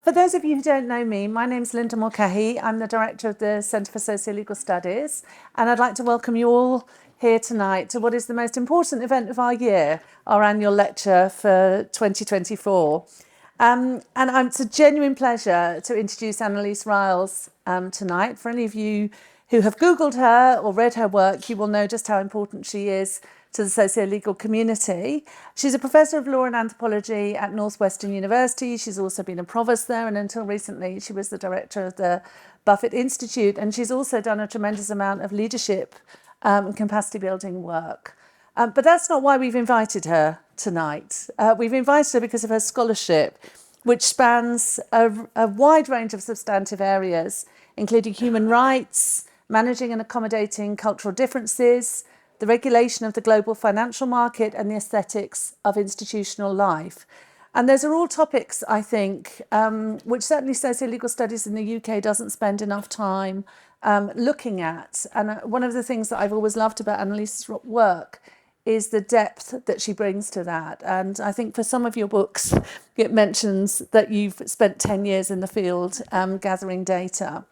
For those of you who don't know me, my name's Linda Mulcahy. I'm the director of the Centre for Socio-Legal Studies, and I'd like to welcome you all here tonight to what is the most important event of our year, our annual lecture for 2024. It's a genuine pleasure to introduce Annelise Riles tonight. For any of you who have Googled her or read her work, you will know just how important she is to the socio-legal community. She's a professor of law and anthropology at Northwestern University. She's also been a provost there, and until recently she was the director of the Buffett Institute, and she's also done a tremendous amount of leadership and capacity building work. But that's not why we've invited her tonight. We've invited her because of her scholarship, which spans a wide range of substantive areas, including human rights, managing and accommodating cultural differences, the regulation of the global financial market, and the aesthetics of institutional life. And those are all topics, I think, which certainly socio-legal studies in the UK doesn't spend enough time looking at. And one of the things that I've always loved about Annelise's work is the depth that she brings to that. And I think for some of your books, it mentions that you've spent 10 years in the field gathering data.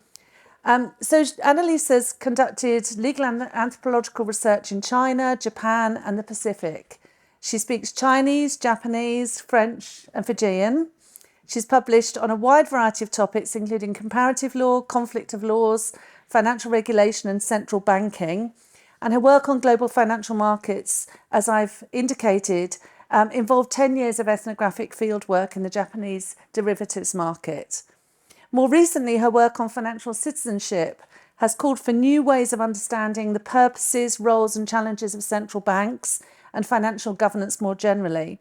So Annelise has conducted legal and anthropological research in China, Japan, and the Pacific. She speaks Chinese, Japanese, French, and Fijian. She's published on a wide variety of topics, including comparative law, conflict of laws, financial regulation, and central banking. And her work on global financial markets, as I've indicated, involved 10 years of ethnographic fieldwork in the Japanese derivatives market. More recently, her work on financial citizenship has called for new ways of understanding the purposes, roles, and challenges of central banks and financial governance more generally.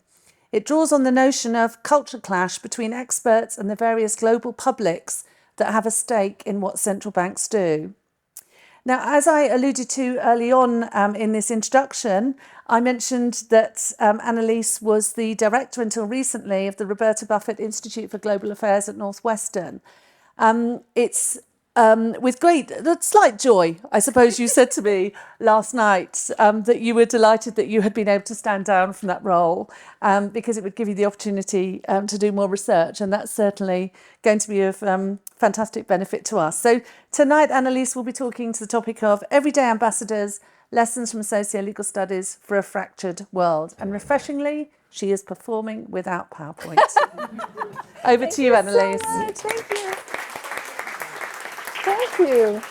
It draws on the notion of culture clash between experts and the various global publics that have a stake in what central banks do. Now, as I alluded to early on in this introduction, I mentioned that Annelise was the director until recently of the Roberta Buffett Institute for Global Affairs at Northwestern. It's with slight joy, I suppose you said to me last night that you were delighted that you had been able to stand down from that role because it would give you the opportunity to do more research, and that's certainly going to be of fantastic benefit to us. So tonight, Annelise will be talking to the topic of everyday ambassadors, lessons from socio-legal studies for a fractured world. And refreshingly, she is performing without PowerPoint. Over to you, Annelise. So much. Thank you. Thank you.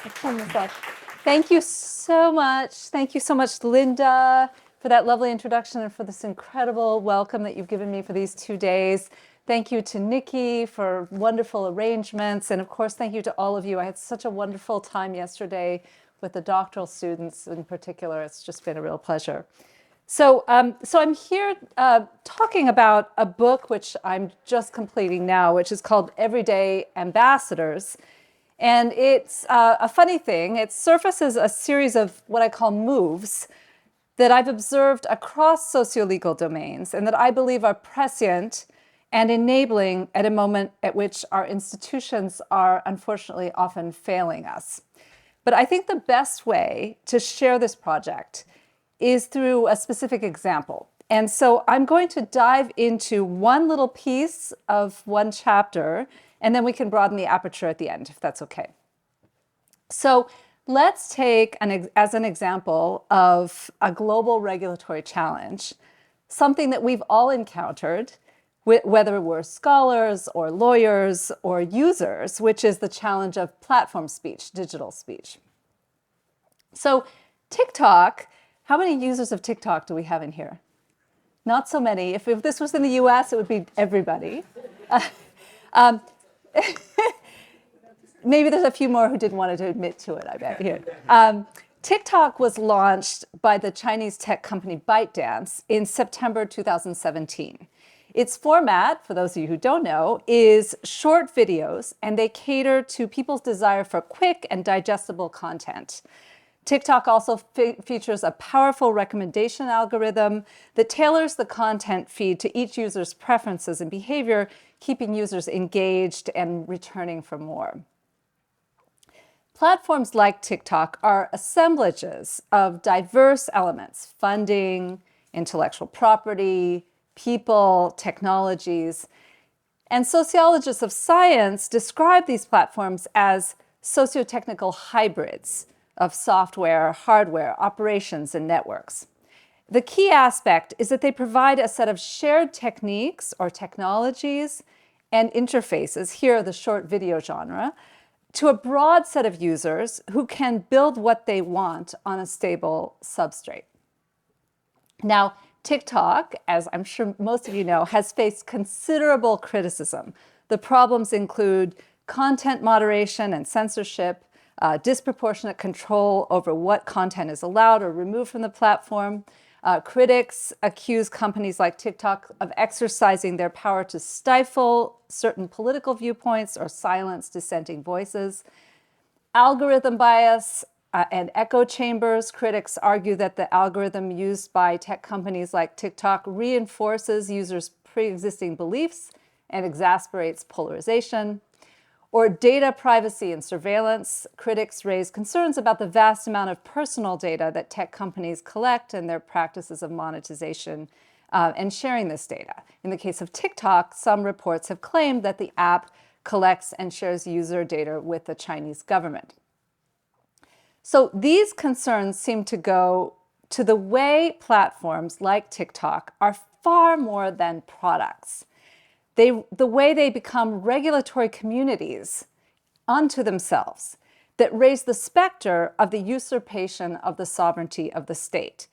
Let's turn this off. Thank you so much. Thank you so much, Linda, for that lovely introduction and for this incredible welcome that you've given me for these 2 days. Thank you to Nikki for wonderful arrangements. And of course, thank you to all of you. I had such a wonderful time yesterday with the doctoral students in particular. It's just been a real pleasure. So I'm here talking about a book which I'm just completing now, which is called Everyday Ambassadors. And it's a funny thing. It surfaces a series of what I call moves that I've observed across socio-legal domains and that I believe are prescient and enabling at a moment at which our institutions are unfortunately often failing us. But I think the best way to share this project is through a specific example. And so I'm going to dive into one little piece of one chapter, and then we can broaden the aperture at the end, if that's okay. So let's take as an example of a global regulatory challenge, something that we've all encountered, whether we're scholars or lawyers or users, which is the challenge of platform speech, digital speech. So TikTok, how many users of TikTok do we have in here? Not so many. If this was in the US, it would be everybody. Maybe there's a few more who didn't want to admit to it, I bet. Here. TikTok was launched by the Chinese tech company ByteDance in September 2017. Its format, for those of you who don't know, is short videos, and they cater to people's desire for quick and digestible content. TikTok also features a powerful recommendation algorithm that tailors the content feed to each user's preferences and behavior, keeping users engaged and returning for more. Platforms like TikTok are assemblages of diverse elements: funding, intellectual property, people, technologies. And sociologists of science describe these platforms as socio-technical hybrids of software, hardware, operations, and networks. The key aspect is that they provide a set of shared techniques or technologies and interfaces, here the short video genre, to a broad set of users who can build what they want on a stable substrate. Now, TikTok, as I'm sure most of you know, has faced considerable criticism. The problems include content moderation and censorship, disproportionate control over what content is allowed or removed from the platform. Critics accuse companies like TikTok of exercising their power to stifle certain political viewpoints or silence dissenting voices. Algorithm bias and echo chambers. Critics argue that the algorithm used by tech companies like TikTok reinforces users' pre-existing beliefs and exasperates polarization. Or data privacy and surveillance. Critics raise concerns about the vast amount of personal data that tech companies collect and their practices of monetization and sharing this data. In the case of TikTok, some reports have claimed that the app collects and shares user data with the Chinese government. So these concerns seem to go to the way platforms like TikTok are far more than products. The way they become regulatory communities unto themselves that raise the specter of the usurpation of the sovereignty of the state.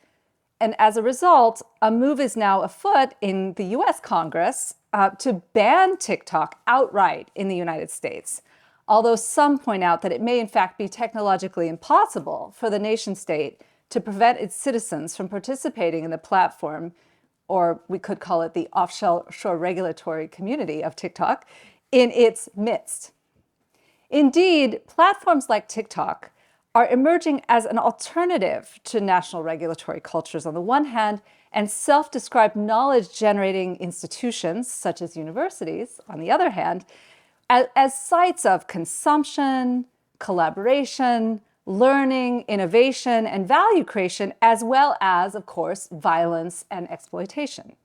And as a result, a move is now afoot in the US Congress to ban TikTok outright in the United States. Although some point out that it may in fact be technologically impossible for the nation state to prevent its citizens from participating in the platform, or we could call it the offshore regulatory community of TikTok, in its midst. Indeed, platforms like TikTok are emerging as an alternative to national regulatory cultures on the one hand, and self-described knowledge-generating institutions, such as universities, on the other hand, as sites of consumption, collaboration, learning, innovation, and value creation, as well as, of course, violence and exploitation.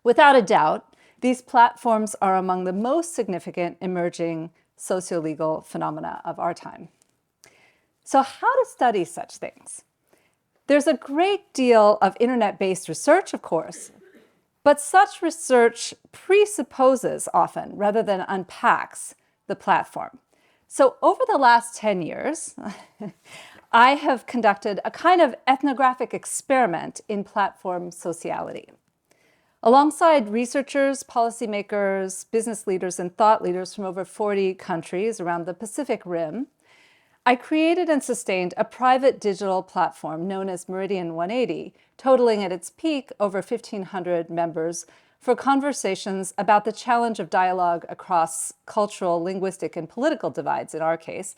Without a doubt, these platforms are among the most significant emerging socio-legal phenomena of our time. So how to study such things? There's a great deal of internet-based research, of course, but such research presupposes often, rather than unpacks, the platform. So over the last 10 years, I have conducted a kind of ethnographic experiment in platform sociality. Alongside researchers, policymakers, business leaders, and thought leaders from over 40 countries around the Pacific Rim, I created and sustained a private digital platform known as Meridian 180, totaling at its peak over 1,500 members, for conversations about the challenge of dialogue across cultural, linguistic, and political divides, in our case,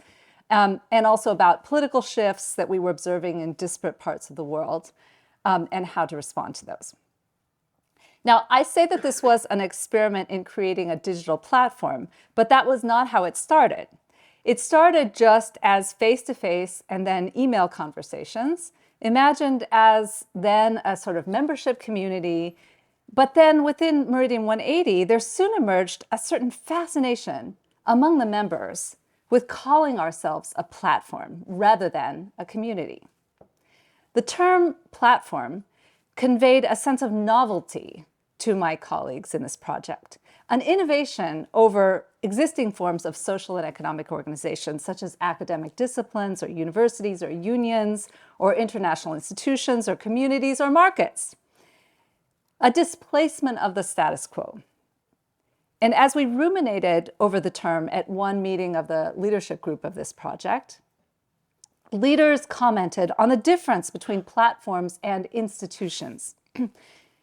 and also about political shifts that we were observing in disparate parts of the world, and how to respond to those. Now, I say that this was an experiment in creating a digital platform, but that was not how it started. It started just as face-to-face and then email conversations, imagined as then a sort of membership community. But then within Meridian 180, there soon emerged a certain fascination among the members with calling ourselves a platform rather than a community. The term platform conveyed a sense of novelty to my colleagues in this project, an innovation over existing forms of social and economic organizations, such as academic disciplines or universities or unions or international institutions or communities or markets. A displacement of the status quo. And as we ruminated over the term at one meeting of the leadership group of this project, leaders commented on the difference between platforms and institutions.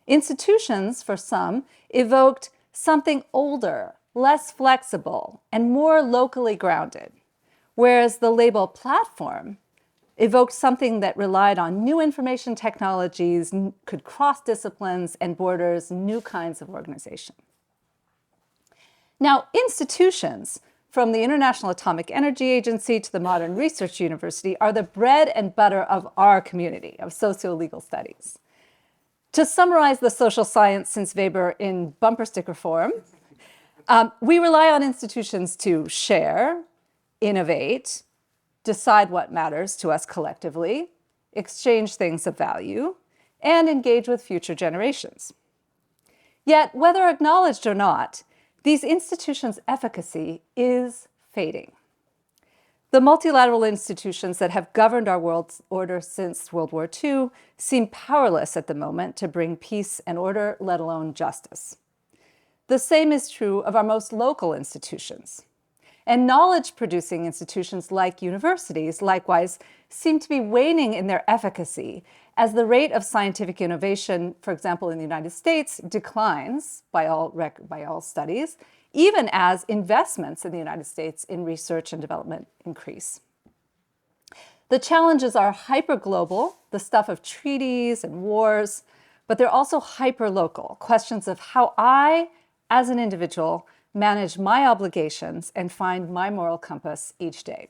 Institutions, for some, evoked something older, less flexible, and more locally grounded, whereas the label platform evoked something that relied on new information technologies, could cross disciplines and borders, new kinds of organization. Now, institutions, from the International Atomic Energy Agency to the Modern Research University, are the bread and butter of our community of socio-legal studies. To summarize the social science since Weber in bumper sticker form, We rely on institutions to share, innovate, decide what matters to us collectively, exchange things of value, and engage with future generations. Yet, whether acknowledged or not, these institutions' efficacy is fading. The multilateral institutions that have governed our world order since World War II seem powerless at the moment to bring peace and order, let alone justice. The same is true of our most local institutions. And knowledge-producing institutions like universities, likewise, seem to be waning in their efficacy as the rate of scientific innovation, for example, in the United States, declines by all studies, even as investments in the United States in research and development increase. The challenges are hyper-global, the stuff of treaties and wars, but they're also hyper-local, questions of how I, as an individual, manage my obligations and find my moral compass each day.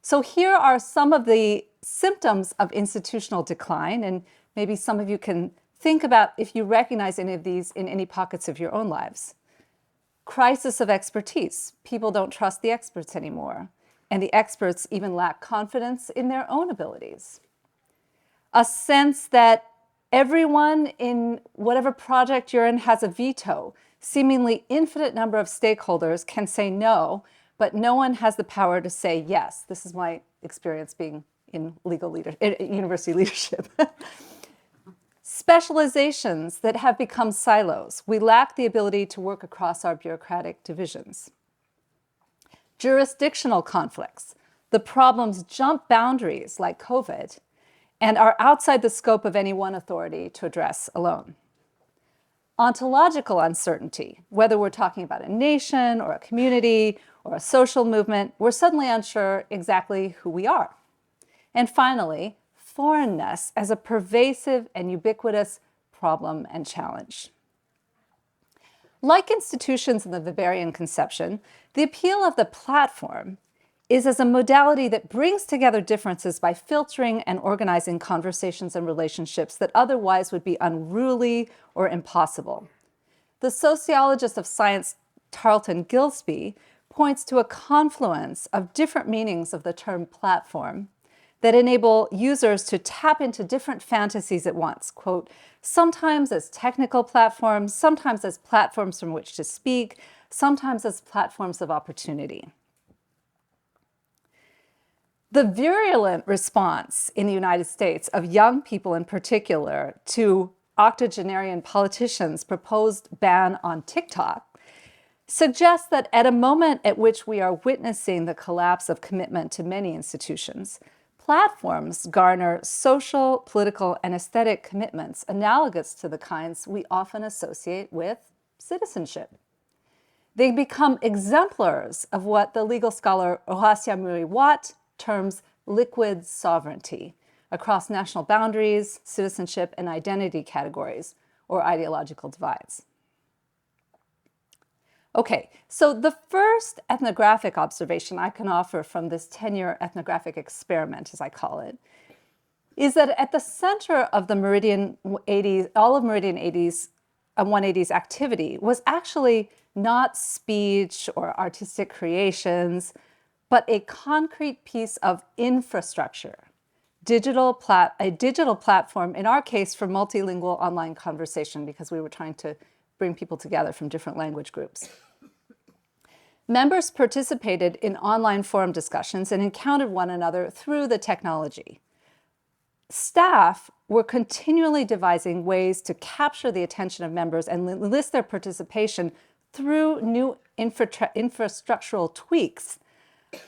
So here are some of the symptoms of institutional decline, and maybe some of you can think about if you recognize any of these in any pockets of your own lives. Crisis of expertise. People don't trust the experts anymore, and the experts even lack confidence in their own abilities. A sense that everyone in whatever project you're in has a veto. Seemingly infinite number of stakeholders can say no, but no one has the power to say yes. This is my experience being in university leadership. Specializations that have become silos. We lack the ability to work across our bureaucratic divisions. Jurisdictional conflicts. The problems jump boundaries like COVID and are outside the scope of any one authority to address alone. Ontological uncertainty, whether we're talking about a nation or a community or a social movement, we're suddenly unsure exactly who we are. And finally, foreignness as a pervasive and ubiquitous problem and challenge. Like institutions in the Weberian conception, the appeal of the platform is as a modality that brings together differences by filtering and organizing conversations and relationships that otherwise would be unruly or impossible. The sociologist of science, Tarleton Gillespie, points to a confluence of different meanings of the term platform that enable users to tap into different fantasies at once, quote, sometimes as technical platforms, sometimes as platforms from which to speak, sometimes as platforms of opportunity. The virulent response in the United States of young people in particular to octogenarian politicians' proposed ban on TikTok suggests that at a moment at which we are witnessing the collapse of commitment to many institutions, platforms garner social, political, and aesthetic commitments analogous to the kinds we often associate with citizenship. They become exemplars of what the legal scholar Ohasia Muri-Watt terms liquid sovereignty across national boundaries, citizenship, and identity categories, or ideological divides. Okay, so the first ethnographic observation I can offer from this 10-year ethnographic experiment, as I call it, is that at the center of the Meridian 80s, all of Meridian 80s and 180's activity was actually not speech or artistic creations, but a concrete piece of infrastructure, a digital platform, in our case for multilingual online conversation, because we were trying to bring people together from different language groups. Members participated in online forum discussions and encountered one another through the technology. Staff were continually devising ways to capture the attention of members and enlist their participation through new infrastructural tweaks,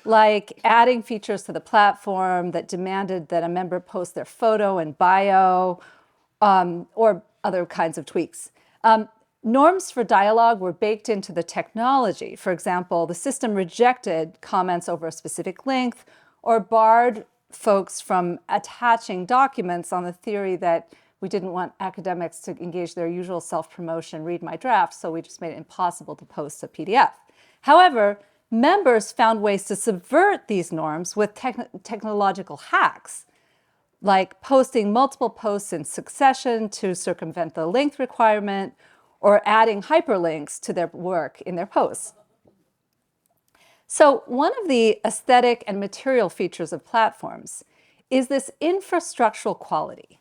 like adding features to the platform that demanded that a member post their photo and bio, or other kinds of tweaks. Norms for dialogue were baked into the technology. For example, the system rejected comments over a specific length or barred folks from attaching documents on the theory that we didn't want academics to engage their usual self-promotion, read my draft, so we just made it impossible to post a PDF. However, members found ways to subvert these norms with technological hacks, like posting multiple posts in succession to circumvent the length requirement, or adding hyperlinks to their work in their posts. So one of the aesthetic and material features of platforms is this infrastructural quality.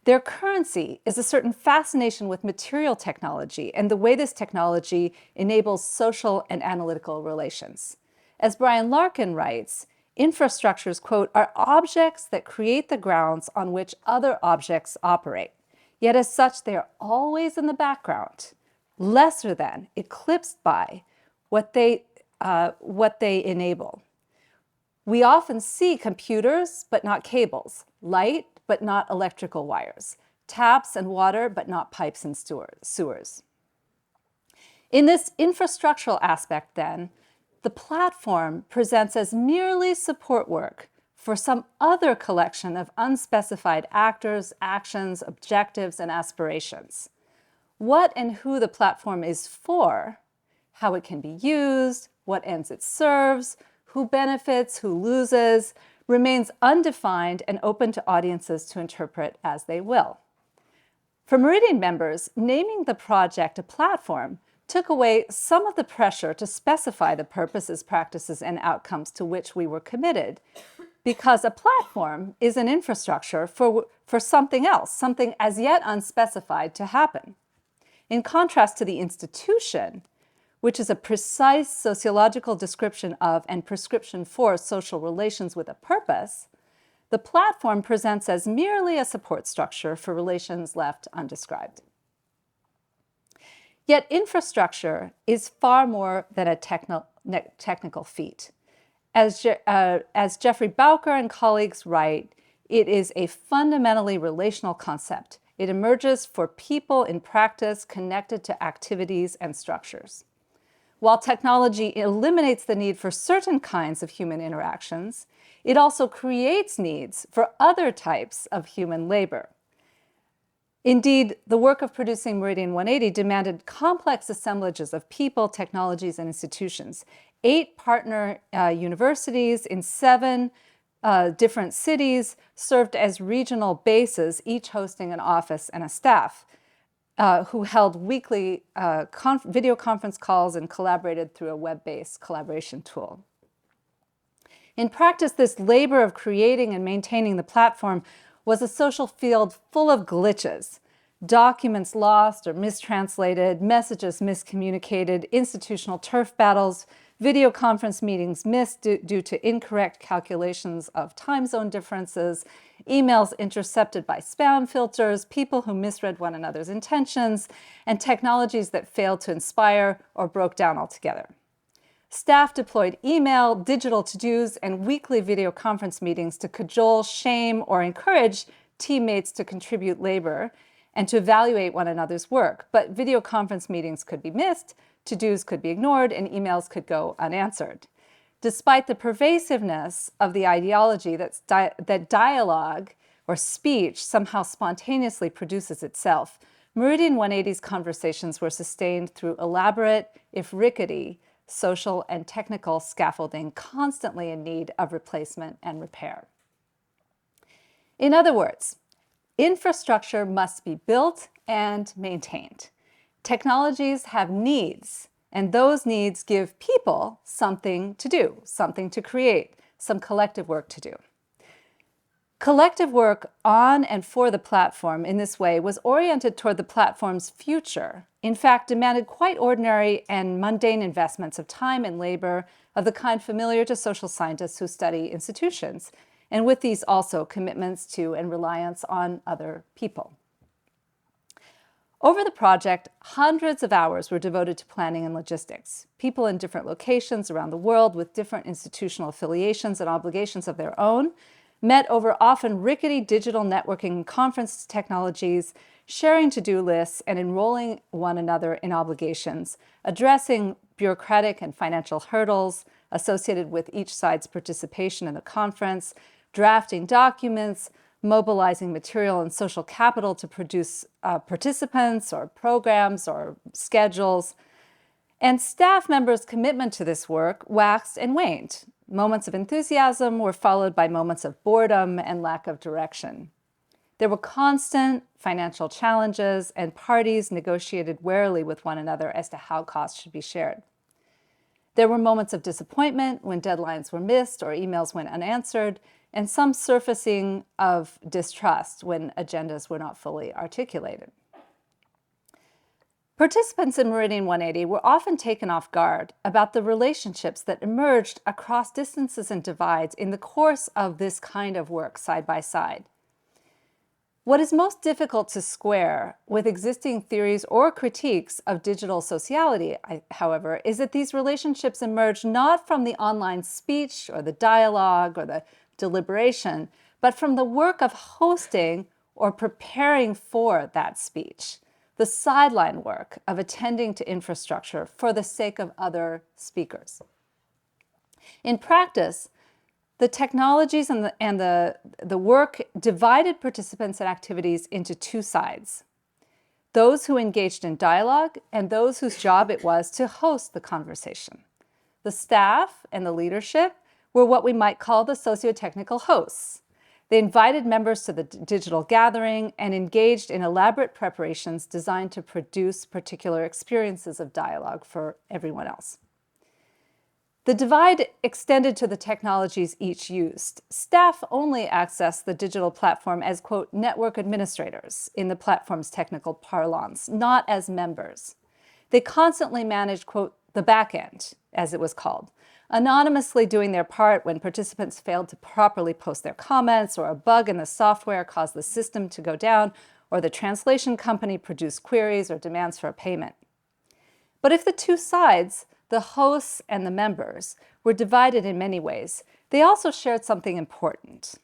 Their currency is a certain fascination with material technology and the way this technology enables social and analytical relations. As Brian Larkin writes, infrastructures, quote, are objects that create the grounds on which other objects operate. Yet as such, they are always in the background, lesser than, eclipsed by what they enable. We often see computers, but not cables, light, but not electrical wires, taps and water, but not pipes and sewers. In this infrastructural aspect, then, the platform presents as merely support work for some other collection of unspecified actors, actions, objectives, and aspirations. What and who the platform is for, how it can be used, what ends it serves, who benefits, who loses, remains undefined and open to audiences to interpret as they will. For Meridian members, naming the project a platform took away some of the pressure to specify the purposes, practices, and outcomes to which we were committed, because a platform is an infrastructure for something else, something as yet unspecified to happen. In contrast to the institution, which is a precise sociological description of and prescription for social relations with a purpose, the platform presents as merely a support structure for relations left undescribed. Yet infrastructure is far more than a technical feat. As Jeffrey Bowker and colleagues write, it is a fundamentally relational concept. It emerges for people in practice connected to activities and structures. While technology eliminates the need for certain kinds of human interactions, it also creates needs for other types of human labor. Indeed, the work of producing Meridian 180 demanded complex assemblages of people, technologies, and institutions. 8 partner universities in 7 different cities served as regional bases, each hosting an office and a staff, who held weekly video conference calls and collaborated through a web-based collaboration tool. In practice, this labor of creating and maintaining the platform was a social field full of glitches: documents lost or mistranslated, messages miscommunicated, institutional turf battles, video conference meetings missed due to incorrect calculations of time zone differences, emails intercepted by spam filters, people who misread one another's intentions, and technologies that failed to inspire or broke down altogether. Staff deployed email, digital to-dos, and weekly video conference meetings to cajole, shame, or encourage teammates to contribute labor and to evaluate one another's work. But video conference meetings could be missed, to-dos could be ignored, and emails could go unanswered. Despite the pervasiveness of the ideology that dialogue or speech somehow spontaneously produces itself, Meridian 180's conversations were sustained through elaborate, if rickety, social and technical scaffolding constantly in need of replacement and repair. In other words, infrastructure must be built and maintained. Technologies have needs, and those needs give people something to do, something to create, some collective work to do. Collective work on and for the platform in this way was oriented toward the platform's future. In fact, demanded quite ordinary and mundane investments of time and labor of the kind familiar to social scientists who study institutions, and with these also commitments to and reliance on other people. Over the project, hundreds of hours were devoted to planning and logistics. People in different locations around the world with different institutional affiliations and obligations of their own met over often rickety digital networking and conference technologies, sharing to-do lists and enrolling one another in obligations, addressing bureaucratic and financial hurdles associated with each side's participation in the conference, drafting documents, mobilizing material and social capital to produce participants or programs or schedules. And staff members' commitment to this work waxed and waned. Moments of enthusiasm were followed by moments of boredom and lack of direction. There were constant financial challenges, and parties negotiated warily with one another as to how costs should be shared. There were moments of disappointment when deadlines were missed or emails went unanswered, and some surfacing of distrust when agendas were not fully articulated. Participants in Meridian 180 were often taken off guard about the relationships that emerged across distances and divides in the course of this kind of work side by side. What is most difficult to square with existing theories or critiques of digital sociality, however, is that these relationships emerge not from the online speech or the dialogue or the deliberation, but from the work of hosting or preparing for that speech, the sideline work of attending to infrastructure for the sake of other speakers. In practice, the technologies and the work divided participants and activities into two sides: those who engaged in dialogue and those whose job it was to host the conversation. The staff and the leadership were what we might call the socio-technical hosts. They invited members to the digital gathering and engaged in elaborate preparations designed to produce particular experiences of dialogue for everyone else. The divide extended to the technologies each used. Staff only accessed the digital platform as, quote, network administrators in the platform's technical parlance, not as members. They constantly managed, quote, the back end, as it was called, anonymously doing their part when participants failed to properly post their comments, or a bug in the software caused the system to go down, or the translation company produced queries or demands for a payment. But if the two sides, the hosts and the members, were divided in many ways, they also shared something important.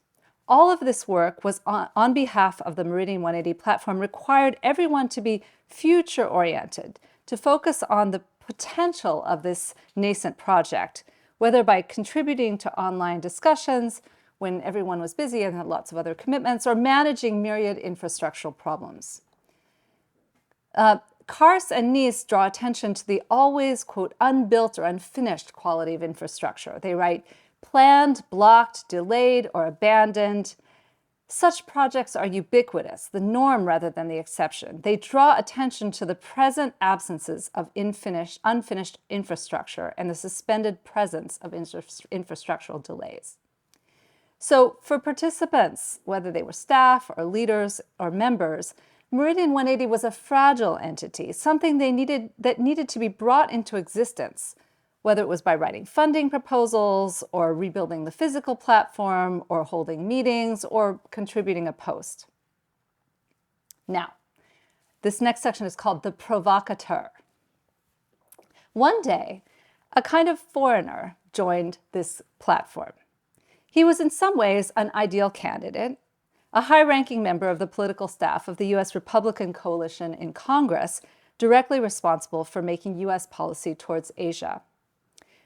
All of this work was on behalf of the Meridian 180 platform required everyone to be future-oriented, to focus on the potential of this nascent project, whether by contributing to online discussions when everyone was busy and had lots of other commitments, or managing myriad infrastructural problems. Kars and Nice draw attention to the always, quote, unbuilt or unfinished quality of infrastructure. They write, planned, blocked, delayed, or abandoned. Such projects are ubiquitous, the norm rather than the exception. They draw attention to the present absences of unfinished infrastructure and the suspended presence of infrastructural delays. So for participants, whether they were staff or leaders or members, Meridian 180 was a fragile entity, something that needed to be brought into existence, whether it was by writing funding proposals or rebuilding the physical platform or holding meetings or contributing a post. Now, this next section is called the provocateur. One day, a kind of foreigner joined this platform. He was in some ways an ideal candidate, a high-ranking member of the political staff of the U.S. Republican coalition in Congress, directly responsible for making U.S. policy towards Asia.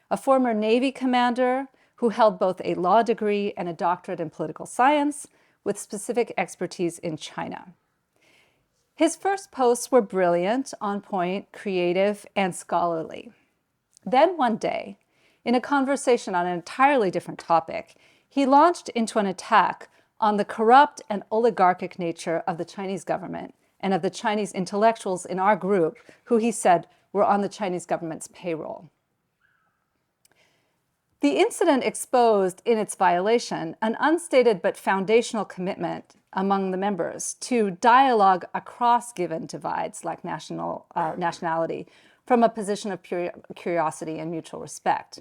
A former Navy commander who held both a law degree and a doctorate in political science with specific expertise in China. His first posts were brilliant, on point, creative, and scholarly. Then one day, in a conversation on an entirely different topic, he launched into an attack on the corrupt and oligarchic nature of the Chinese government and of the Chinese intellectuals in our group who he said were on the Chinese government's payroll. The incident exposed in its violation an unstated but foundational commitment among the members to dialogue across given divides like nationality from a position of curiosity and mutual respect.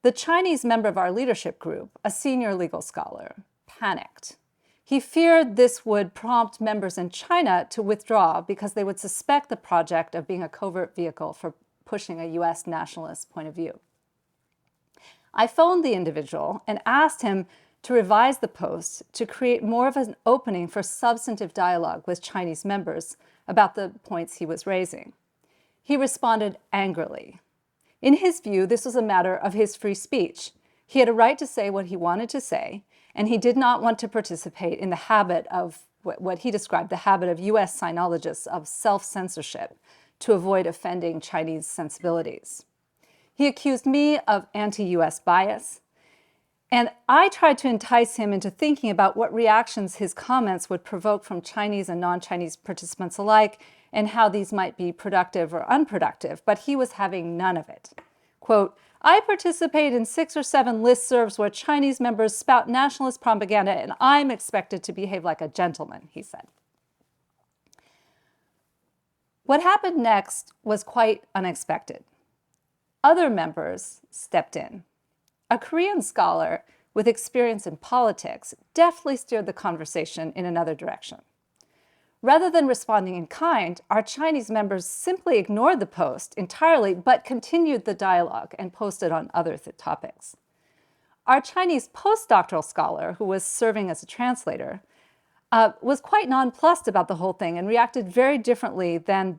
The Chinese member of our leadership group, a senior legal scholar, panicked. He feared this would prompt members in China to withdraw because they would suspect the project of being a covert vehicle for pushing a U.S. nationalist point of view. I phoned the individual and asked him to revise the post to create more of an opening for substantive dialogue with Chinese members about the points he was raising. He responded angrily. In his view, this was a matter of his free speech. He had a right to say what he wanted to say, and he did not want to participate in the habit of what he described, the habit of U.S. sinologists of self-censorship to avoid offending Chinese sensibilities. He accused me of anti-U.S. bias. And I tried to entice him into thinking about what reactions his comments would provoke from Chinese and non-Chinese participants alike, and how these might be productive or unproductive, but he was having none of it. Quote, I participate in 6 or 7 listservs where Chinese members spout nationalist propaganda, and I'm expected to behave like a gentleman, he said. What happened next was quite unexpected. Other members stepped in. A Korean scholar with experience in politics deftly steered the conversation in another direction. Rather than responding in kind, our Chinese members simply ignored the post entirely, but continued the dialogue and posted on other topics. Our Chinese postdoctoral scholar, who was serving as a translator, was quite nonplussed about the whole thing and reacted very differently than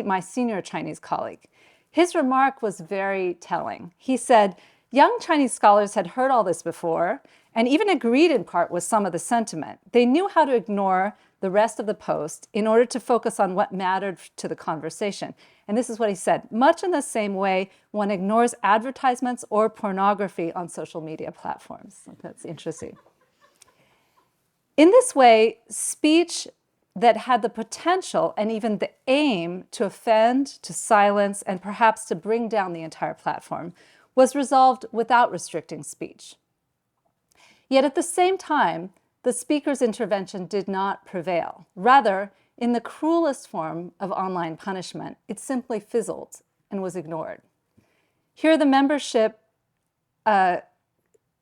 my senior Chinese colleague. His remark was very telling. He said, young Chinese scholars had heard all this before and even agreed in part with some of the sentiment. They knew how to ignore the rest of the post in order to focus on what mattered to the conversation. And this is what he said, much in the same way one ignores advertisements or pornography on social media platforms. That's interesting. In this way, speech that had the potential and even the aim to offend, to silence, and perhaps to bring down the entire platform was resolved without restricting speech. Yet at the same time, the speaker's intervention did not prevail. Rather, in the cruelest form of online punishment, it simply fizzled and was ignored. Here, the membership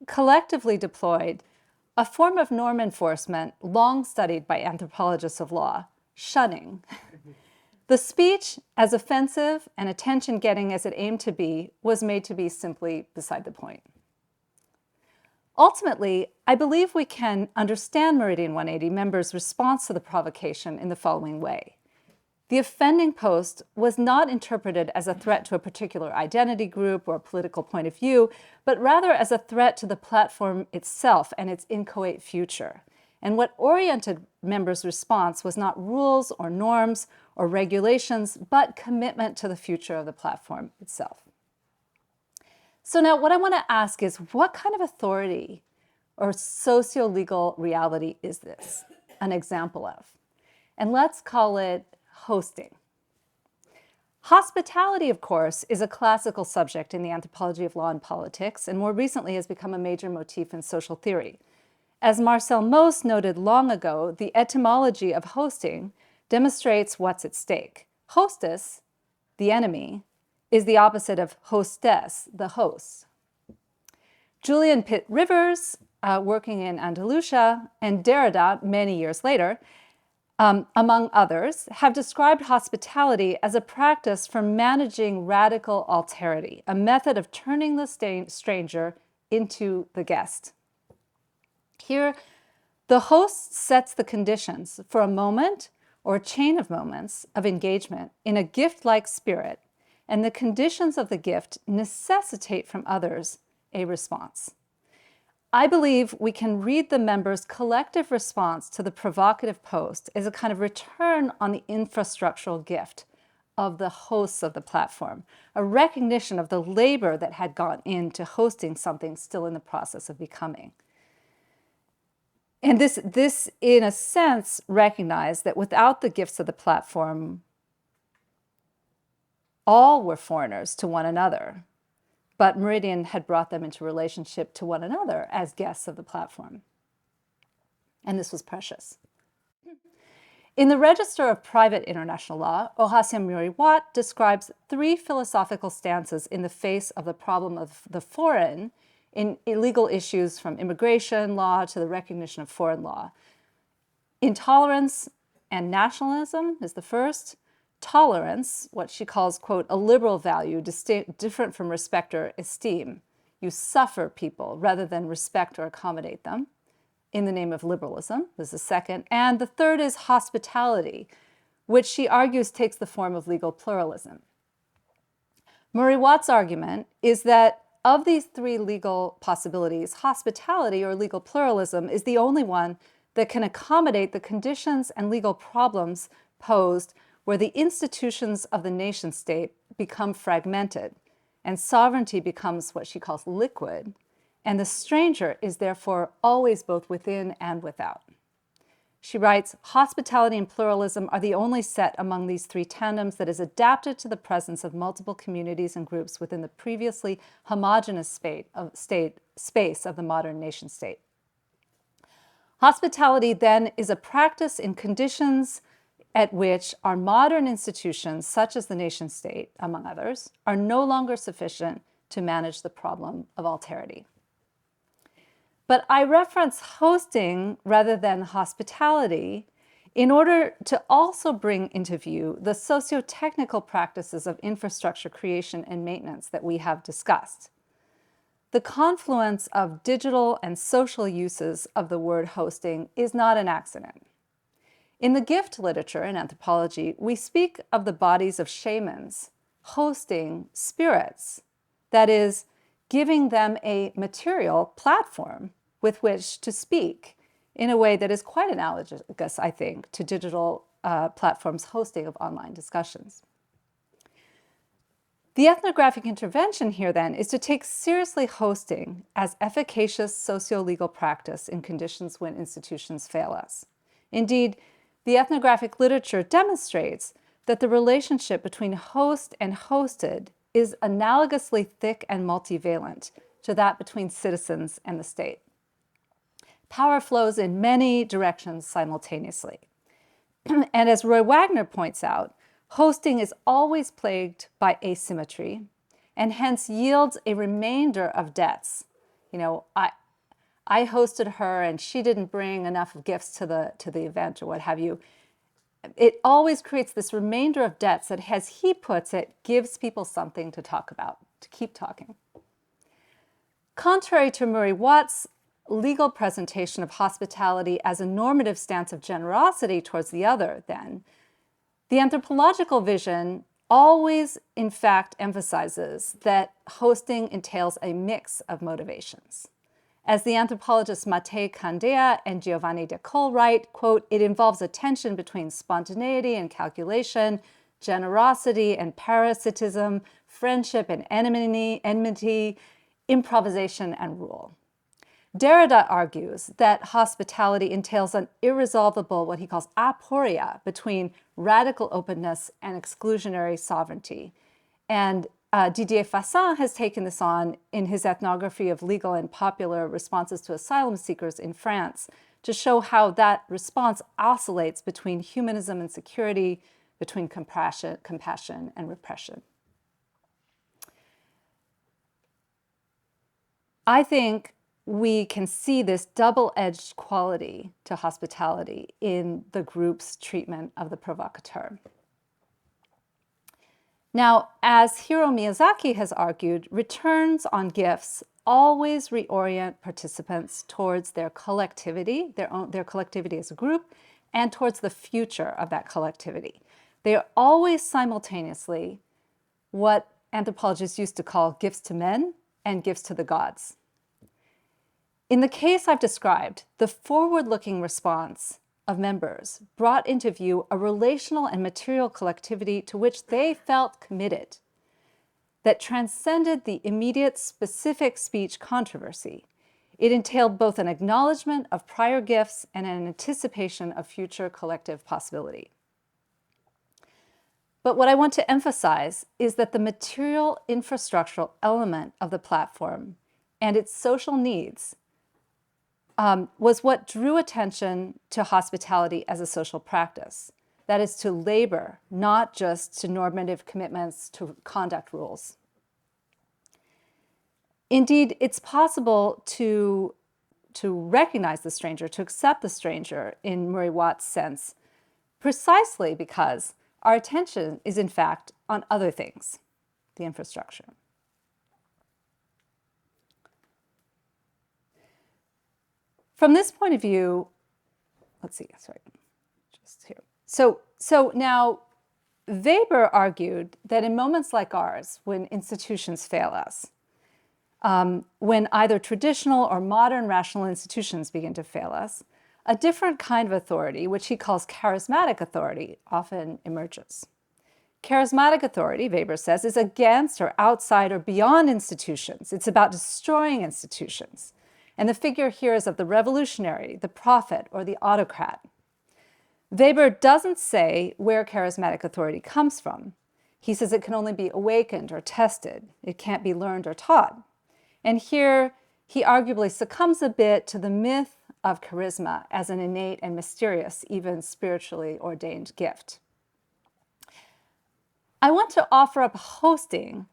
collectively deployed a form of norm enforcement long studied by anthropologists of law, shunning. The speech, as offensive and attention-getting as it aimed to be, was made to be simply beside the point. Ultimately, I believe we can understand Meridian 180 members' response to the provocation in the following way. The offending post was not interpreted as a threat to a particular identity group or a political point of view, but rather as a threat to the platform itself and its inchoate future. And what oriented members' response was not rules or norms or regulations, but commitment to the future of the platform itself. So now what I want to ask is, what kind of authority or socio-legal reality is this an example of? And let's call it hosting. Hospitality, of course, is a classical subject in the anthropology of law and politics, and more recently has become a major motif in social theory. As Marcel Mauss noted long ago, the etymology of hosting demonstrates what's at stake. Hostess, the enemy, is the opposite of hostess, the host. Julian Pitt Rivers, working in Andalusia, and Derrida many years later, among others, have described hospitality as a practice for managing radical alterity, a method of turning the stranger into the guest. Here, the host sets the conditions for a moment or a chain of moments of engagement in a gift-like spirit, and the conditions of the gift necessitate from others a response. I believe we can read the members' collective response to the provocative post as a kind of return on the infrastructural gift of the hosts of the platform, a recognition of the labor that had gone into hosting something still in the process of becoming. And this, in a sense, recognized that without the gifts of the platform, all were foreigners to one another, but Meridian had brought them into relationship to one another as guests of the platform. And this was precious. In the Register of Private International Law, Ohasian Murray-Watt describes 3 philosophical stances in the face of the problem of the foreign in illegal issues from immigration law to the recognition of foreign law. Intolerance and nationalism is the first. Tolerance, what she calls, quote, a liberal value different from respect or esteem. You suffer people rather than respect or accommodate them in the name of liberalism, is the second. And the third is hospitality, which she argues takes the form of legal pluralism. Murray-Watt's argument is that of these 3 legal possibilities, hospitality or legal pluralism is the only one that can accommodate the conditions and legal problems posed where the institutions of the nation state become fragmented and sovereignty becomes what she calls liquid and the stranger is therefore always both within and without. She writes, hospitality and pluralism are the only set among these three tandems that is adapted to the presence of multiple communities and groups within the previously homogeneous space of the modern nation state. Hospitality then is a practice in conditions at which our modern institutions, such as the nation state, among others, are no longer sufficient to manage the problem of alterity. But I reference hosting rather than hospitality in order to also bring into view the socio-technical practices of infrastructure creation and maintenance that we have discussed. The confluence of digital and social uses of the word hosting is not an accident. In the gift literature in anthropology, we speak of the bodies of shamans hosting spirits, that is, giving them a material platform with which to speak in a way that is quite analogous, I think, to digital platforms' hosting of online discussions. The ethnographic intervention here, then, is to take seriously hosting as efficacious socio-legal practice in conditions when institutions fail us. Indeed, the ethnographic literature demonstrates that the relationship between host and hosted is analogously thick and multivalent to that between citizens and the state. Power flows in many directions simultaneously. And as Roy Wagner points out, hosting is always plagued by asymmetry and hence yields a remainder of debts. You know, I hosted her and she didn't bring enough gifts to the event or what have you. It always creates this remainder of debts that, as he puts it, gives people something to talk about, to keep talking. Contrary to Murray Watt's legal presentation of hospitality as a normative stance of generosity towards the other, then, the anthropological vision always, in fact, emphasizes that hosting entails a mix of motivations. As the anthropologists Mate Candea and Giovanni de Cole write, quote, it involves a tension between spontaneity and calculation, generosity and parasitism, friendship and enmity, improvisation and rule. Derrida argues that hospitality entails an irresolvable, what he calls aporia, between radical openness and exclusionary sovereignty. And Didier Fassin has taken this on in his ethnography of legal and popular responses to asylum seekers in France to show how that response oscillates between humanism and security, between compassion and repression. I think we can see this double-edged quality to hospitality in the group's treatment of the provocateur. Now, as Hiro Miyazaki has argued, returns on gifts always reorient participants towards their collectivity, their collectivity as a group, and towards the future of that collectivity. They are always simultaneously what anthropologists used to call gifts to men and gifts to the gods. In the case I've described, the forward-looking response of members brought into view a relational and material collectivity to which they felt committed, that transcended the immediate specific speech controversy. It entailed both an acknowledgement of prior gifts and an anticipation of future collective possibility. But what I want to emphasize is that the material infrastructural element of the platform and its social needs was what drew attention to hospitality as a social practice. That is, to labor, not just to normative commitments to conduct rules. Indeed, it's possible to recognize the stranger, to accept the stranger in Murray Watt's sense, precisely because our attention is in fact on other things, the infrastructure. From this point of view, let's see, sorry, just here. So now Weber argued that in moments like ours, when institutions fail us, when either traditional or modern rational institutions begin to fail us, a different kind of authority, which he calls charismatic authority, often emerges. Charismatic authority, Weber says, is against or outside or beyond institutions. It's about destroying institutions. And the figure here is of the revolutionary, the prophet, or the autocrat. Weber doesn't say where charismatic authority comes from. He says it can only be awakened or tested. It can't be learned or taught. And here he arguably succumbs a bit to the myth of charisma as an innate and mysterious, even spiritually ordained gift. I want to offer up hosting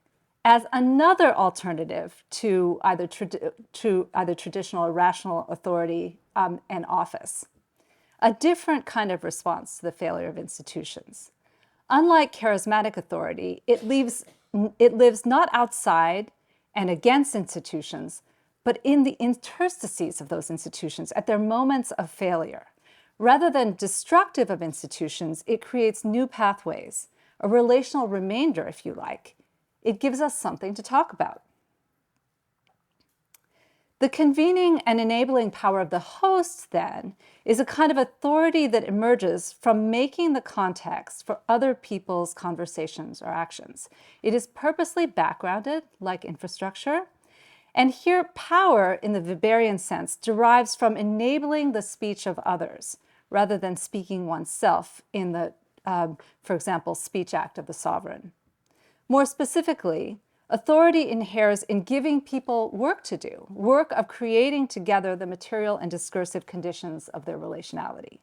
as another alternative to either traditional or rational authority and office, a different kind of response to the failure of institutions. Unlike charismatic authority, it lives not outside and against institutions, but in the interstices of those institutions at their moments of failure. Rather than destructive of institutions, it creates new pathways, a relational remainder, if you like. It gives us something to talk about. The convening and enabling power of the host, then, is a kind of authority that emerges from making the context for other people's conversations or actions. It is purposely backgrounded, like infrastructure. And here, power, in the Weberian sense, derives from enabling the speech of others, rather than speaking oneself in the for example, speech act of the sovereign. More specifically, authority inheres in giving people work to do, work of creating together the material and discursive conditions of their relationality.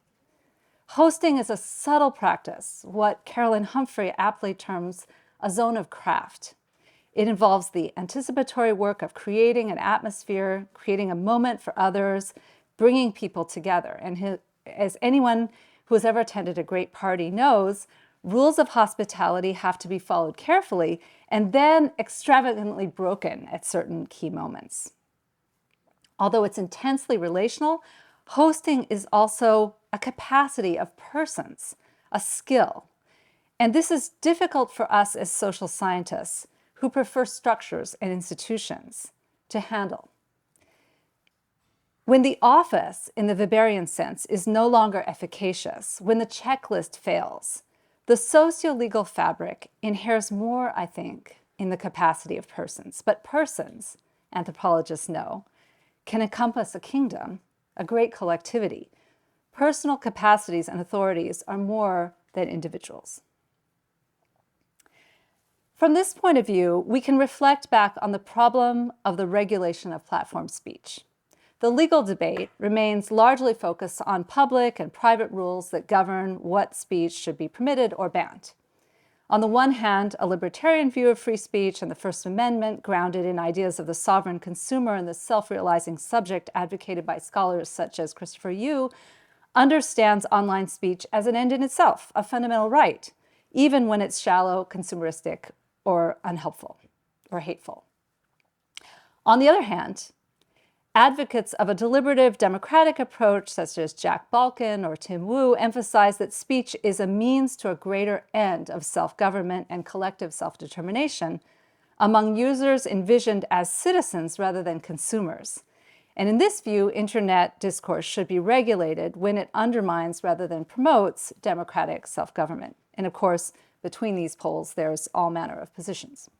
Hosting is a subtle practice, what Carolyn Humphrey aptly terms a zone of craft. It involves the anticipatory work of creating an atmosphere, creating a moment for others, bringing people together. And as anyone who has ever attended a great party knows, rules of hospitality have to be followed carefully and then extravagantly broken at certain key moments. Although it's intensely relational, hosting is also a capacity of persons, a skill. And this is difficult for us as social scientists who prefer structures and institutions to handle. When the office, in the Weberian sense, is no longer efficacious, when the checklist fails, the socio-legal fabric inheres more, I think, in the capacity of persons. But persons, anthropologists know, can encompass a kingdom, a great collectivity. Personal capacities and authorities are more than individuals. From this point of view, we can reflect back on the problem of the regulation of platform speech. The legal debate remains largely focused on public and private rules that govern what speech should be permitted or banned. On the one hand, a libertarian view of free speech and the First Amendment, grounded in ideas of the sovereign consumer and the self-realizing subject advocated by scholars such as Christopher Yu, understands online speech as an end in itself, a fundamental right, even when it's shallow, consumeristic, or unhelpful, or hateful. On the other hand, advocates of a deliberative democratic approach, such as Jack Balkin or Tim Wu, emphasize that speech is a means to a greater end of self-government and collective self-determination among users envisioned as citizens rather than consumers. And in this view, internet discourse should be regulated when it undermines rather than promotes democratic self-government. And of course, between these poles, there's all manner of positions.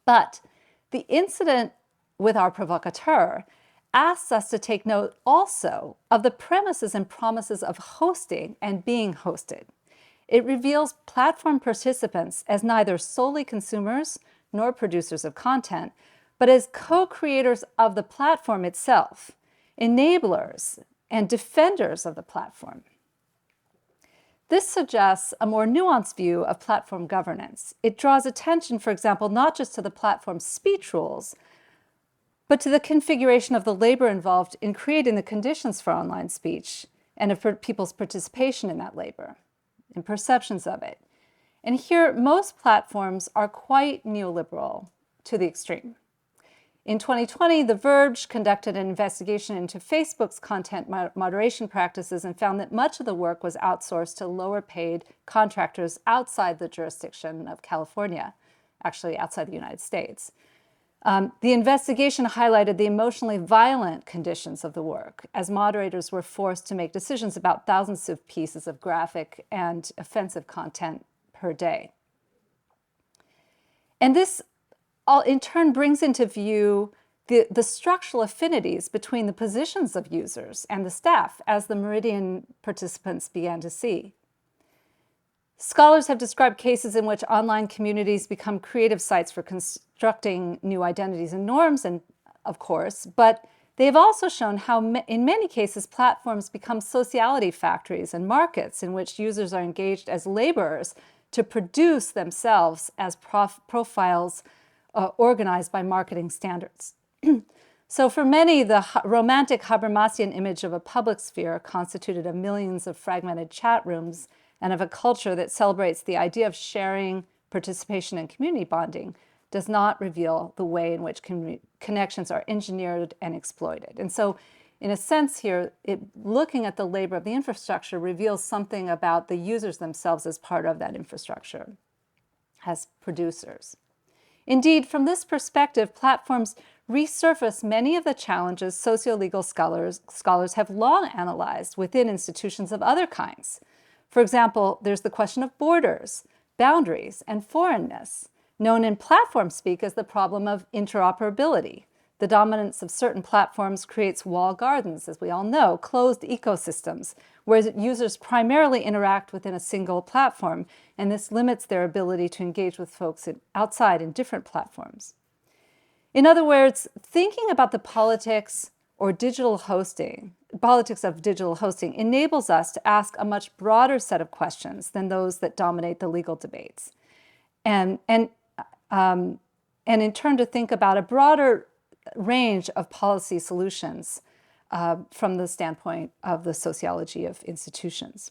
But the incident with our provocateur asks us to take note also of the premises and promises of hosting and being hosted. It reveals platform participants as neither solely consumers nor producers of content, but as co-creators of the platform itself, enablers and defenders of the platform. This suggests a more nuanced view of platform governance. It draws attention, for example, not just to the platform's speech rules, but to the configuration of the labor involved in creating the conditions for online speech and of people's participation in that labor and perceptions of it. And here, most platforms are quite neoliberal to the extreme. In 2020, The Verge conducted an investigation into Facebook's content moderation practices and found that much of the work was outsourced to lower-paid contractors outside the jurisdiction of California, actually outside the United States. The investigation highlighted the emotionally violent conditions of the work, as moderators were forced to make decisions about thousands of pieces of graphic and offensive content per day. And this all in turn brings into view the structural affinities between the positions of users and the staff, as the Meridian participants began to see. Scholars have described cases in which online communities become creative sites for constructing new identities and norms, and of course, but they have also shown how in many cases platforms become sociality factories and markets in which users are engaged as laborers to produce themselves as profiles organized by marketing standards. So for many, the romantic Habermasian image of a public sphere constituted of millions of fragmented chat rooms and of a culture that celebrates the idea of sharing, participation, and community bonding does not reveal the way in which connections are engineered and exploited. And so in a sense here, looking at the labor of the infrastructure reveals something about the users themselves as part of that infrastructure, as producers. Indeed, from this perspective, platforms resurface many of the challenges socio-legal scholars have long analyzed within institutions of other kinds. For example, there's the question of borders, boundaries, and foreignness, known in platform speak as the problem of interoperability. The dominance of certain platforms creates walled gardens, as we all know, closed ecosystems, where users primarily interact within a single platform, and this limits their ability to engage with folks outside in different platforms. In other words, thinking about the politics of digital hosting enables us to ask a much broader set of questions than those that dominate the legal debates. And in turn to think about a broader range of policy solutions from the standpoint of the sociology of institutions.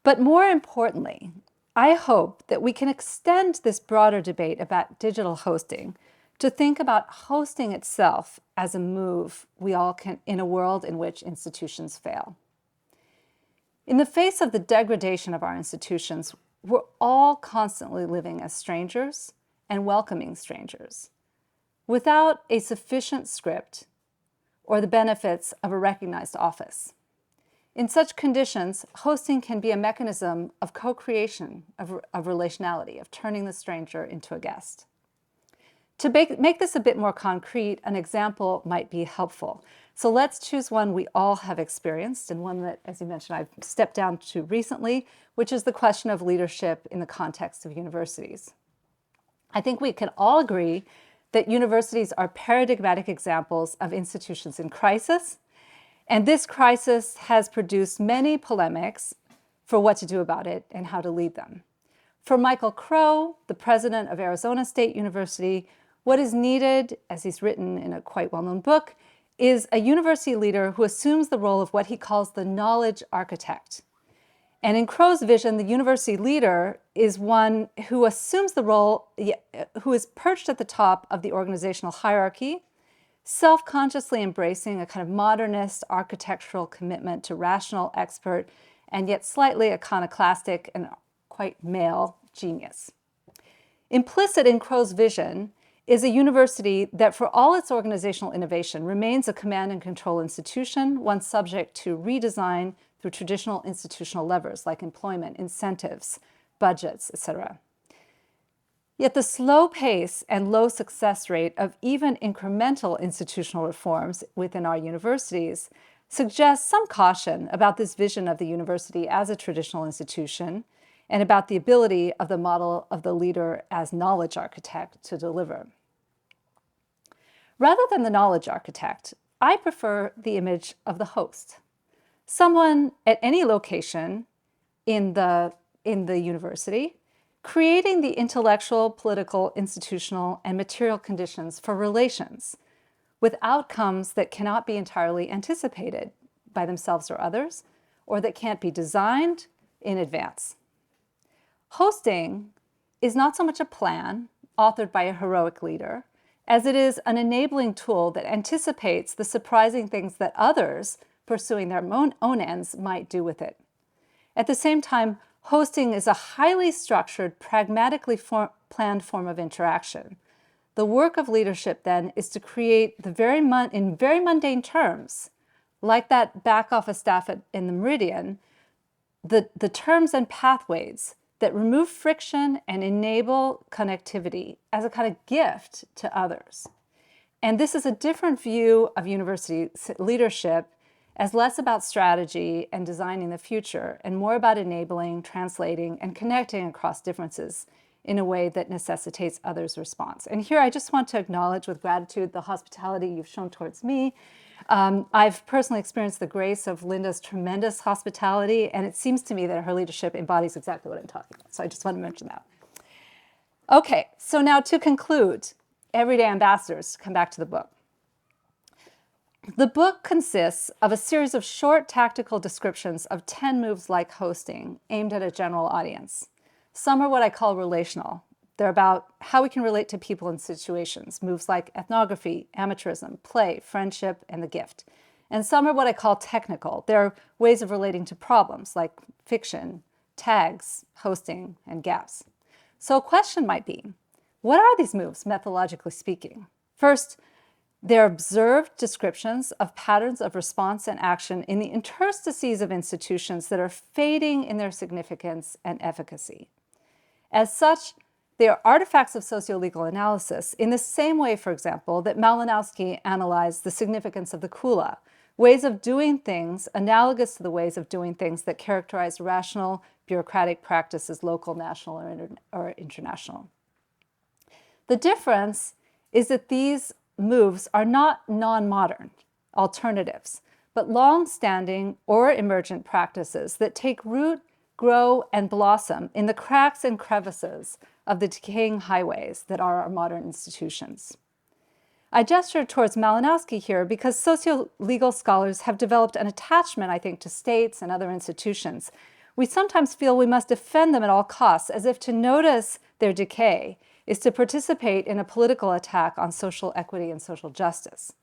But more importantly, I hope that we can extend this broader debate about digital hosting to think about hosting itself as a move we all can in a world in which institutions fail. In the face of the degradation of our institutions, we're all constantly living as strangers and welcoming strangers without a sufficient script or the benefits of a recognized office. In such conditions, hosting can be a mechanism of co-creation, of relationality, of turning the stranger into a guest. To make this a bit more concrete, an example might be helpful. So let's choose one we all have experienced, and one that, as you mentioned, I've stepped down to recently, which is the question of leadership in the context of universities. I think we can all agree that universities are paradigmatic examples of institutions in crisis, and this crisis has produced many polemics for what to do about it and how to lead them. For Michael Crow, the president of Arizona State University, what is needed, as he's written in a quite well-known book, is a university leader who assumes the role of what he calls the knowledge architect. And in Crow's vision, the university leader is one who assumes the role, who is perched at the top of the organizational hierarchy, self-consciously embracing a kind of modernist architectural commitment to rational, expert, and yet slightly iconoclastic and quite male genius. Implicit in Crow's vision is a university that, for all its organizational innovation, remains a command and control institution, one subject to redesign through traditional institutional levers like employment, incentives, budgets, etc. Yet the slow pace and low success rate of even incremental institutional reforms within our universities suggests some caution about this vision of the university as a traditional institution and about the ability of the model of the leader as knowledge architect to deliver. Rather than the knowledge architect, I prefer the image of the host, someone at any location in the university, creating the intellectual, political, institutional, and material conditions for relations with outcomes that cannot be entirely anticipated by themselves or others, or that can't be designed in advance. Hosting is not so much a plan authored by a heroic leader as it is an enabling tool that anticipates the surprising things that others pursuing their own ends might do with it. At the same time, hosting is a highly structured, pragmatically planned form of interaction. The work of leadership, then, is to create in very mundane terms, like that back office staff in the Meridian, the terms and pathways that remove friction and enable connectivity as a kind of gift to others. And this is a different view of university leadership as less about strategy and designing the future and more about enabling, translating, and connecting across differences in a way that necessitates others' response. And here I just want to acknowledge with gratitude the hospitality you've shown towards me. I've personally experienced the grace of Linda's tremendous hospitality, and it seems to me that her leadership embodies exactly what I'm talking about. So I just want to mention that. Okay, so now to conclude, Everyday Ambassadors, come back to the book. The book consists of a series of short tactical descriptions of 10 moves like hosting aimed at a general audience. Some are what I call relational. They're about how we can relate to people and situations, moves like ethnography, amateurism, play, friendship, and the gift. And some are what I call technical. They're ways of relating to problems like fiction, tags, hosting, and gaps. So a question might be, what are these moves, methodologically speaking? First, they're observed descriptions of patterns of response and action in the interstices of institutions that are fading in their significance and efficacy. As such, they are artifacts of socio-legal analysis in the same way, for example, that Malinowski analyzed the significance of the kula, ways of doing things analogous to the ways of doing things that characterize rational bureaucratic practices, local, national, or international. The difference is that these moves are not non-modern alternatives, but long-standing or emergent practices that take root, grow, and blossom in the cracks and crevices of the decaying highways that are our modern institutions. I gesture towards Malinowski here because socio-legal scholars have developed an attachment, I think, to states and other institutions. We sometimes feel we must defend them at all costs, as if to notice their decay is to participate in a political attack on social equity and social justice.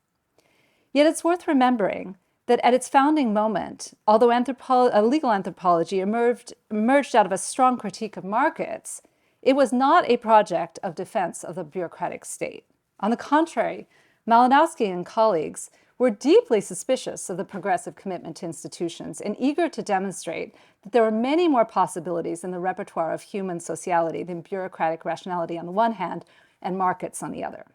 Yet it's worth remembering that at its founding moment, although legal anthropology emerged out of a strong critique of markets, it was not a project of defense of the bureaucratic state. On the contrary, Malinowski and colleagues were deeply suspicious of the progressive commitment to institutions and eager to demonstrate that there were many more possibilities in the repertoire of human sociality than bureaucratic rationality on the one hand and markets on the other.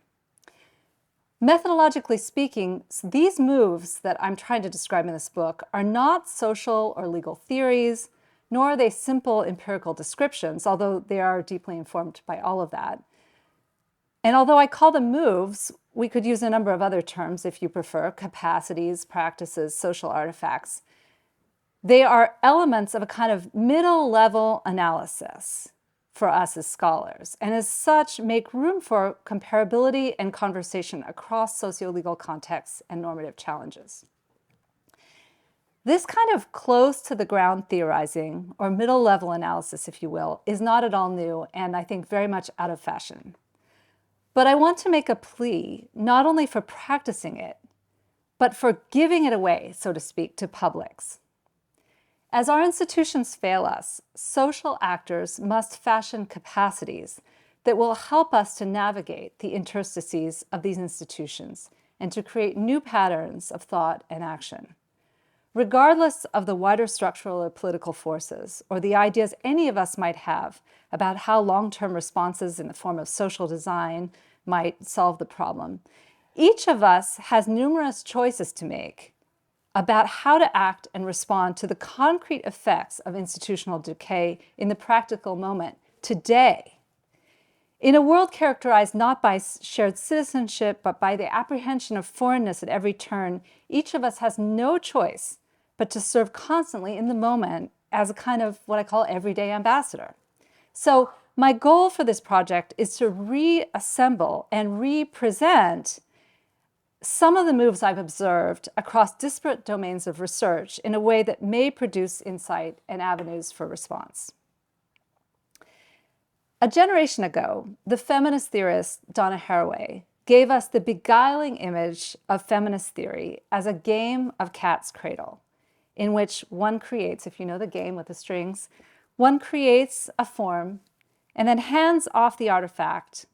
Methodologically speaking, these moves that I'm trying to describe in this book are not social or legal theories, nor are they simple empirical descriptions, although they are deeply informed by all of that. And although I call them moves, we could use a number of other terms if you prefer, capacities, practices, social artifacts. They are elements of a kind of middle-level analysis for us as scholars, and as such make room for comparability and conversation across socio-legal contexts and normative challenges. This kind of close-to-the-ground theorizing, or middle-level analysis, if you will, is not at all new and I think very much out of fashion. But I want to make a plea, not only for practicing it, but for giving it away, so to speak, to publics. As our institutions fail us, social actors must fashion capacities that will help us to navigate the interstices of these institutions and to create new patterns of thought and action. Regardless of the wider structural or political forces or the ideas any of us might have about how long-term responses in the form of social design might solve the problem, each of us has numerous choices to make about how to act and respond to the concrete effects of institutional decay in the practical moment today. In a world characterized not by shared citizenship, but by the apprehension of foreignness at every turn, each of us has no choice but to serve constantly in the moment as a kind of what I call everyday ambassador. So my goal for this project is to reassemble and represent some of the moves I've observed across disparate domains of research in a way that may produce insight and avenues for response. A generation ago, the feminist theorist Donna Haraway gave us the beguiling image of feminist theory as a game of cat's cradle, in which one creates, if you know the game with the strings, one creates a form and then hands off the artifact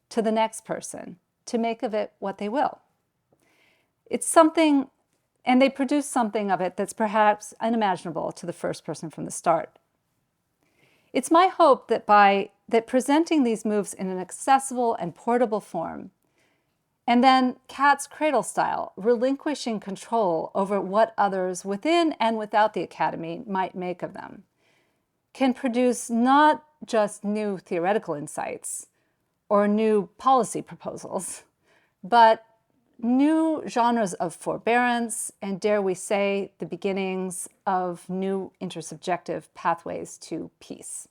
to the next person to make of it what they will. It's something, and they produce something of it that's perhaps unimaginable to the first person from the start. It's my hope that presenting these moves in an accessible and portable form, and then cat's cradle style, relinquishing control over what others within and without the academy might make of them, can produce not just new theoretical insights or new policy proposals, but new genres of forbearance and, dare we say, the beginnings of new intersubjective pathways to peace.